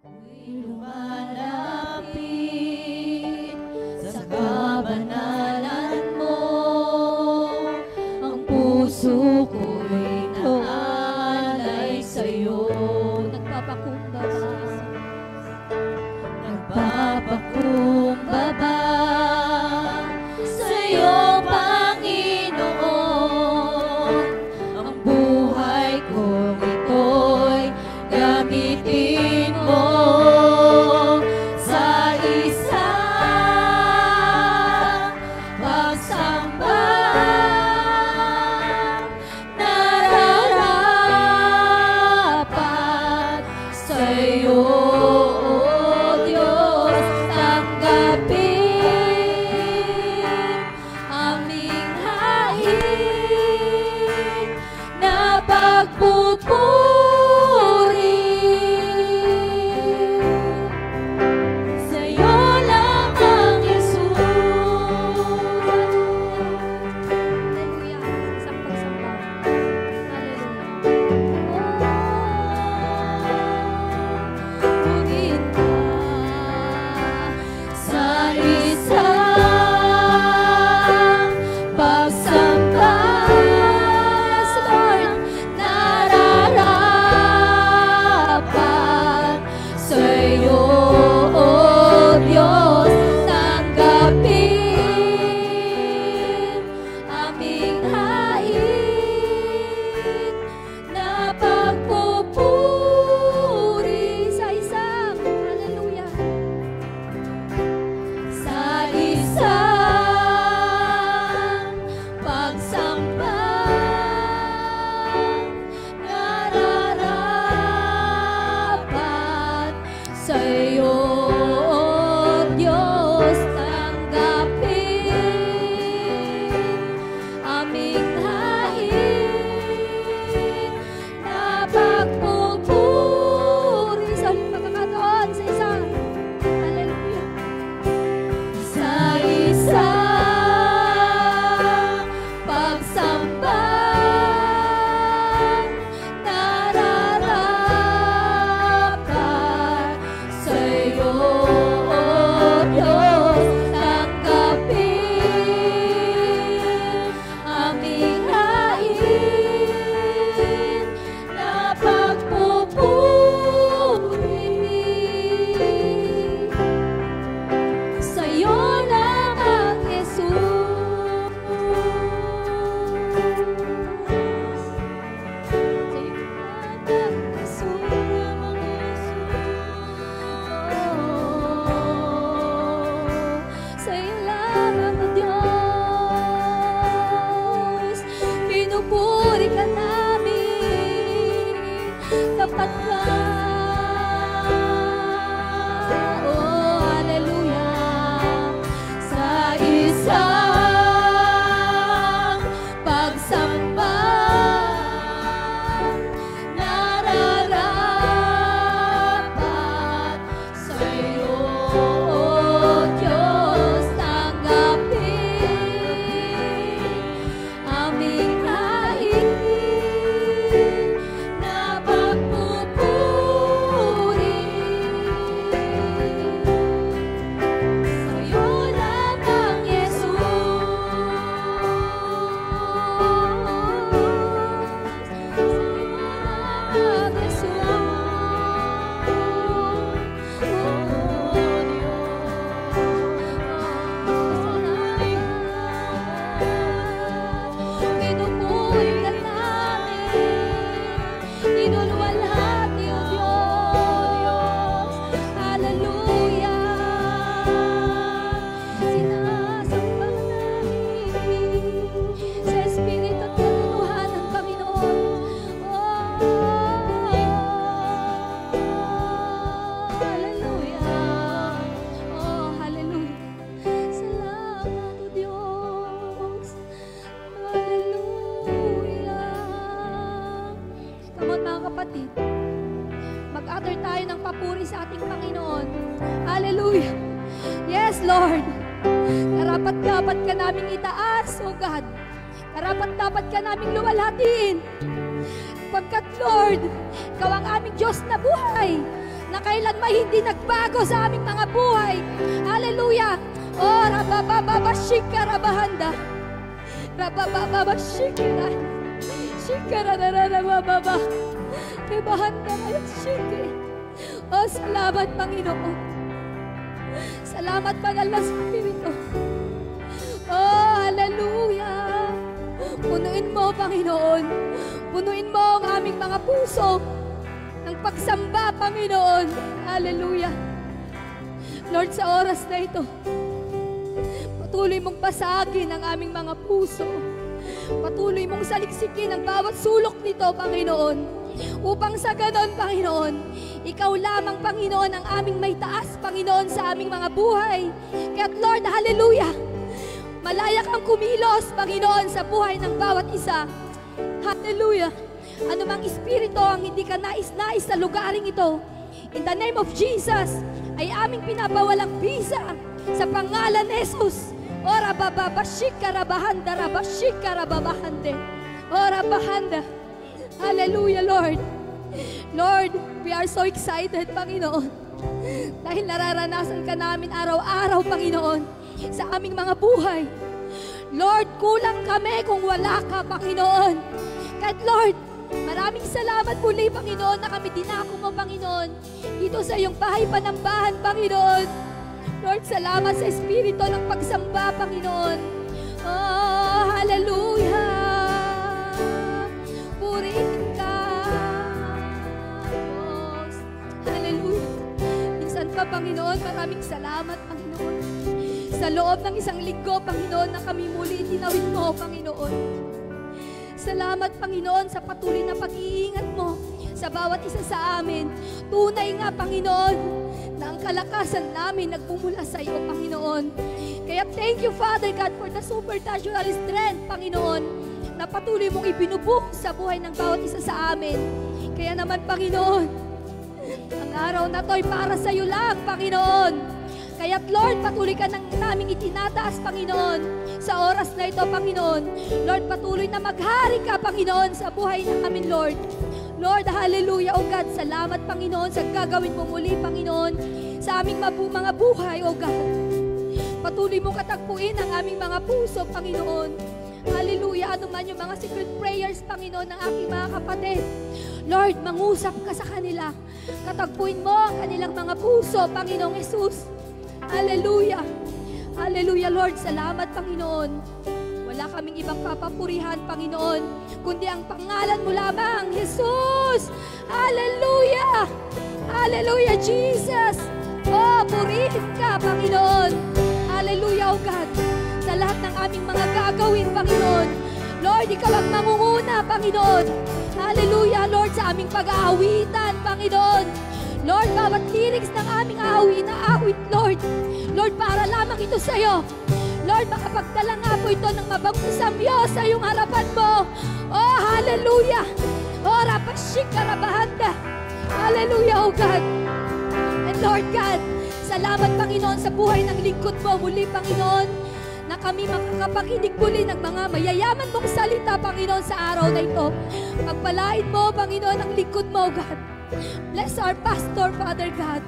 Ako'y lumalapit sa kabanalan mo, ang puso ko'y naalay sa'yo. Nagpapakumbaba sa'yo, Panginoon, ang buhay kong ito'y gamitin mo sa isang pagsamba. Nararapat sa'yo, O Diyos, tanggapin aming hain na pagpupuri. Sa'yo lamang, Jesus. Hallelujah. Isang pagsamba. Ngunit sa isang pagsamba, yes, Lord, nararapat sa'yo, O Diyos, tanggapin aming hain na pagpupuri sa isang, hallelujah, sa isang pagsamba. Nararapat sa'yo, O Diyos, tanggapin aming hain na pagpupuri. Sa pagkakataon, sa isang, hallelujah, sa isang pagsamba. Nararapat sa'yo, O Diyos, tanggapin aming hain na pagpupuri. Sa'yo lamang, Jesus. Sa'yo lamang, Jesus. Sa'yo lamang, O Diyos. Pinupuri ka namin. Tapat ka. Oh, hallelujah. Sa isang pagsamba, nararapat sa'yo, O Diyos, tanggapin aming hain na pagpupuri. Sa'yo lamang, Jesus. Pinupuri ka namin, inuluwalhati, O Diyos. Hallelujah. Sinasamba namin sa Espiritu at katotohanan, Panginoon. Hallelujah. Hallelujah. Salamat, O Diyos. Hallelujah. Come on, mga kapatid. Mag-utter tayo ng papuri sa ating Panginoon. Hallelujah. Yes, Lord. Karapat-dapat ka naming itaas, O God. Karapat-dapat ka naming luwalhatiin. Pagkat, Lord, Ikaw ang aming Diyos na buhay, na kailan kailan may hindi nagbago sa aming mga buhay. Hallelujah. Oh, rabababa, shikarabahanda. Rabababa, shikara. Shikarararababa. Kibahanda kayo, shiki. Oh, salamat, Panginoon. Salamat, Banal na Espiritu. Oh, hallelujah. Punuin mo, Panginoon. Punuin mo ang aming mga puso ng pagsamba, Panginoon. Hallelujah. Lord, sa oras na ito, patuloy mong basagin ang aming mga puso. Patuloy mong saliksikin ang bawat sulok nito, Panginoon. Upang sa ganon, Panginoon, Ikaw lamang, Panginoon, ang aming may taas, Panginoon, sa aming mga buhay. Kaya't Lord, hallelujah, malaya kang kumilos, Panginoon, sa buhay ng bawat isa. Hallelujah. Ano mang espiritu ang hindi ka nais-nais sa lugaring ito, in the name of Jesus, ay aming pinabawalang bisa sa pangalan ni Jesus. Ora bababashika rabahanda rabashika rababahande. Ora bahanda. Hallelujah, Lord. Lord, we are so excited, Panginoon. Dahil nararanasan ka namin araw-araw, Panginoon, sa aming mga buhay. Lord, kulang kami kung wala ka, Panginoon. Kahit Lord, maraming salamat muli, Panginoon, na kami dinako mo, Panginoon, dito sa iyong bahay panambahan, Panginoon. Lord, salamat sa espiritu ng pagsamba, Panginoon. Oh, hallelujah. Purihin ka, Diyos. Hallelujah. Minsan pa, Panginoon, maraming salamat, Panginoon. Sa loob ng isang linggo, Panginoon, na kami muli itinawid mo, Panginoon. Salamat, Panginoon, sa patuloy na pag-iingat mo sa bawat isa sa amin. Tunay nga, Panginoon, na ang kalakasan namin nagmumula sa iyo, Panginoon. Kaya thank you, Father God, for the supernatural strength, Panginoon, na patuloy mong ibinubuhos sa buhay ng bawat isa sa amin. Kaya naman, Panginoon, ang araw na to ay para sa iyo lang, Panginoon. Kaya't Lord, patuloy ka nang naming itinataas, Panginoon, sa oras na ito, Panginoon. Lord, patuloy na maghari ka, Panginoon, sa buhay na amin, Lord. Lord, hallelujah, O God. Salamat, Panginoon, sa gagawin mo muli, Panginoon, sa aming mga buhay, O God. Patuloy mo katagpuin ang aming mga puso, Panginoon. Hallelujah, ano man yung mga secret prayers, Panginoon, ng aking mga kapatid. Lord, mangusap ka sa kanila. Katagpuin mo ang kanilang mga puso, Panginoong Jesus. Hallelujah. Hallelujah, Lord. Salamat, Panginoon. Wala kaming ibang papapurihan, Panginoon, kundi ang pangalan mo lamang, Jesus. Hallelujah. Hallelujah, Jesus. Oh, purihin ka, Panginoon. Hallelujah, oh God. Sa lahat ng aming mga gagawin, Panginoon. Lord, ikaw ang mangunguna, Panginoon. Hallelujah, Lord, sa aming pag-aawitan, Panginoon. Lord, bawat lyrics ng aming awit, Lord. Lord, para lamang ito sa iyo. Lord, makapagdala nga po ito ng mabangong samyo sa iyong harapan mo. Oh, hallelujah. Oh, rapashika-rabahanda. Hallelujah, oh God. And Lord God, salamat, Panginoon, sa buhay ng lingkod mo. Muli, Panginoon, na kami makakapakinig muli ng mga mayayaman mong salita, Panginoon, sa araw na ito. Pagpalain mo, Panginoon, ang lingkod mo, God. Bless our pastor, Father God.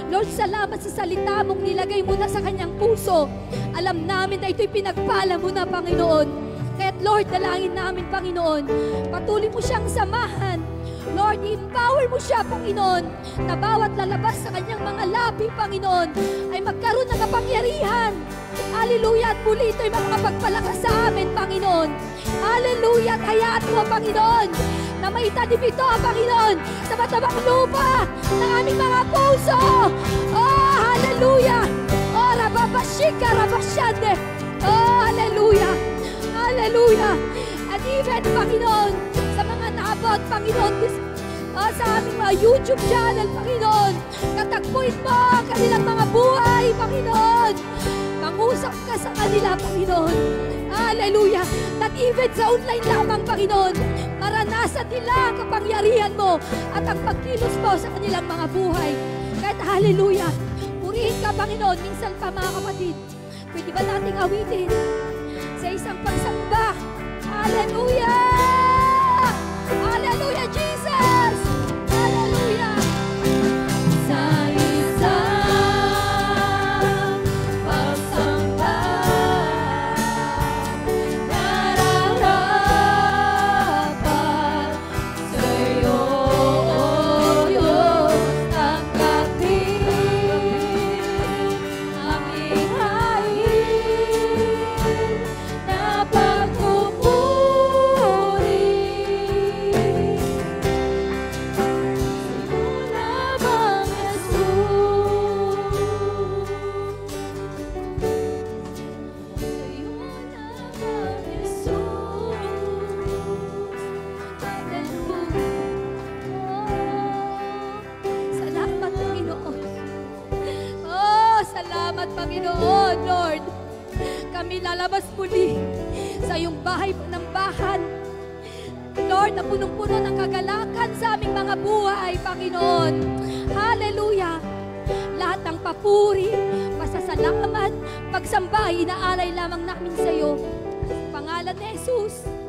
Lord, salamat sa salita mong nilagay mo na sa kanyang puso. Alam namin na ito'y pinagpala mo na, Panginoon. Kaya't Lord, dalangin namin, Panginoon, patuloy mo siyang samahan. Lord, empower mo siya, Panginoon, na bawat lalabas sa kanyang mga labi, Panginoon, ay magkaroon ng kapangyarihan. Hallelujah, at muli ito'y makapagpalakas sa amin, Panginoon. Hallelujah, at hayaan mo, Panginoon, na maitanim ito, Panginoon, sa matabang lupa ng aming mga puso. Oh, hallelujah. Oh, rababashika, rabasyande. Oh, hallelujah. Hallelujah. At even, Panginoon, sa mga naabot, Panginoon, sa aming mga YouTube channel, Panginoon, katagpuin mo ang kanilang mga buhay, Panginoon. Mangusap ka sa kanila, Panginoon. Hallelujah. That even sa online lamang, Panginoon, maranasan nila ang kapangyarihan mo at ang pagkilos mo sa kanilang mga buhay. Kahit hallelujah, purihin ka, Panginoon. Minsan pa, mga kapatid, pwede ba nating awitin sa isang pagsamba? Hallelujah! Hallelujah, Jesus! Hallelujah! Sa Panginoon, Lord, kami lalabas muli sa iyong bahay ng bahan. Lord, na punong-puno ng kagalakan sa aming mga buhay, Panginoon. Hallelujah! Lahat ng papuri, pasasalamat, pagsamba, inaalay lamang namin sa iyo. Sa pangalan ni Jesus.